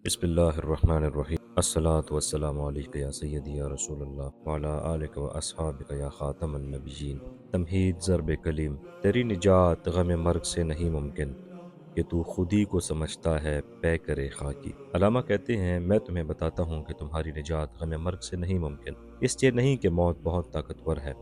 بسم اللہ الرحمن الرحیم الصلاۃ والسلام علیک یا سیدی یا رسول اللہ وعلی آلک و اصحابک یا خاتم النبیین۔ تمہید ضرب کلیم، تیری نجات غم مرگ سے نہیں ممکن کہ تو خودی کو سمجھتا ہے پے کرے خاکی۔ علامہ کہتے ہیں میں تمہیں بتاتا ہوں کہ تمہاری نجات غم مرگ سے نہیں ممکن، اس لیے نہیں کہ موت بہت طاقتور ہے،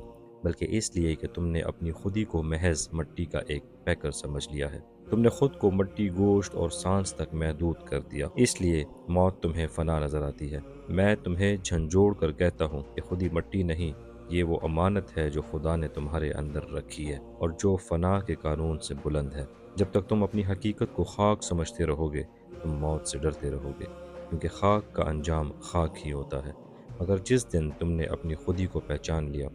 بلکہ اس لیے کہ تم نے اپنی خودی کو محض مٹی کا ایک پیکر سمجھ لیا ہے۔ تم نے خود کو مٹی، گوشت اور سانس تک محدود کر دیا، اس لیے موت تمہیں فنا نظر آتی ہے۔ میں تمہیں جھنجھوڑ کر کہتا ہوں کہ خودی مٹی نہیں، یہ وہ امانت ہے جو خدا نے تمہارے اندر رکھی ہے اور جو فنا کے قانون سے بلند ہے۔ جب تک تم اپنی حقیقت کو خاک سمجھتے رہو گے، تم موت سے ڈرتے رہو گے، کیونکہ خاک کا انجام خاک ہی ہوتا ہے۔ مگر جس دن تم نے اپنی خودی کو پہچان لیا،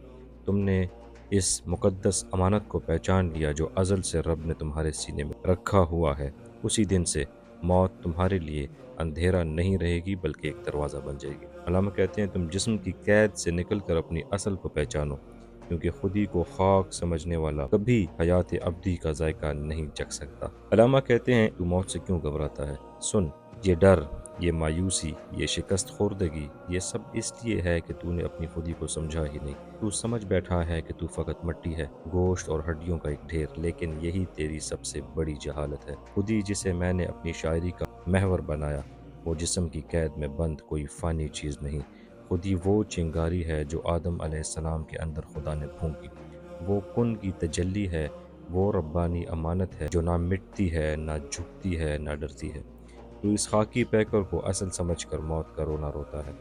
تم نے اس مقدس امانت کو پہچان لیا جو ازل سے رب نے تمہارے سینے میں رکھا ہوا ہے، اسی دن سے موت تمہارے لیے اندھیرا نہیں رہے گی بلکہ ایک دروازہ بن جائے گی۔ علامہ کہتے ہیں تم جسم کی قید سے نکل کر اپنی اصل کو پہچانو، کیونکہ خودی کو خاک سمجھنے والا کبھی حیات ابدی کا ذائقہ نہیں چکھ سکتا۔ علامہ کہتے ہیں تو موت سے کیوں گھبراتا ہے؟ سن، یہ ڈر، یہ مایوسی، یہ شکست خوردگی، یہ سب اس لیے ہے کہ تو نے اپنی خودی کو سمجھا ہی نہیں۔ تو سمجھ بیٹھا ہے کہ تو فقط مٹی ہے، گوشت اور ہڈیوں کا ایک ڈھیر، لیکن یہی تیری سب سے بڑی جہالت ہے۔ خودی جسے میں نے اپنی شاعری کا محور بنایا، وہ جسم کی قید میں بند کوئی فانی چیز نہیں۔ خودی وہ چنگاری ہے جو آدم علیہ السلام کے اندر خدا نے پھونکی، وہ کن کی تجلی ہے، وہ ربانی امانت ہے جو نہ مٹتی ہے، نہ جھکتی ہے، نہ ڈرتی ہے۔ تو اس خاکی پیکر کو اصل سمجھ کر موت کا رونا روتا ہے۔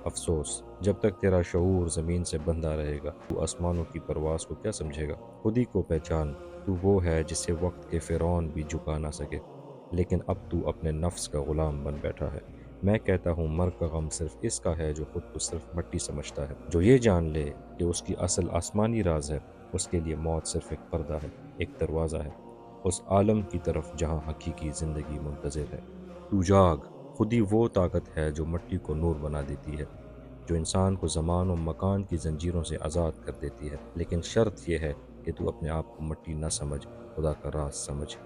افسوس، جب تک تیرا شعور زمین سے بندھا رہے گا تو آسمانوں کی پرواز کو کیا سمجھے گا؟ خودی کو پہچان، تو وہ ہے جسے وقت کے فرعون بھی جھکا نہ سکے، لیکن اب تو اپنے نفس کا غلام بن بیٹھا ہے۔ میں کہتا ہوں مرگ کا غم صرف اس کا ہے جو خود کو صرف مٹی سمجھتا ہے۔ جو یہ جان لے کہ اس کی اصل آسمانی راز ہے، اس کے لیے موت صرف ایک پردہ ہے، ایک دروازہ ہے، اس عالم کی طرف جہاں حقیقی زندگی منتظر ہے۔ تو جاگ، خودی وہ طاقت ہے جو مٹی کو نور بنا دیتی ہے، جو انسان کو زمان و مکان کی زنجیروں سے آزاد کر دیتی ہے، لیکن شرط یہ ہے کہ تو اپنے آپ کو مٹی نہ سمجھ، خدا کا راز سمجھ۔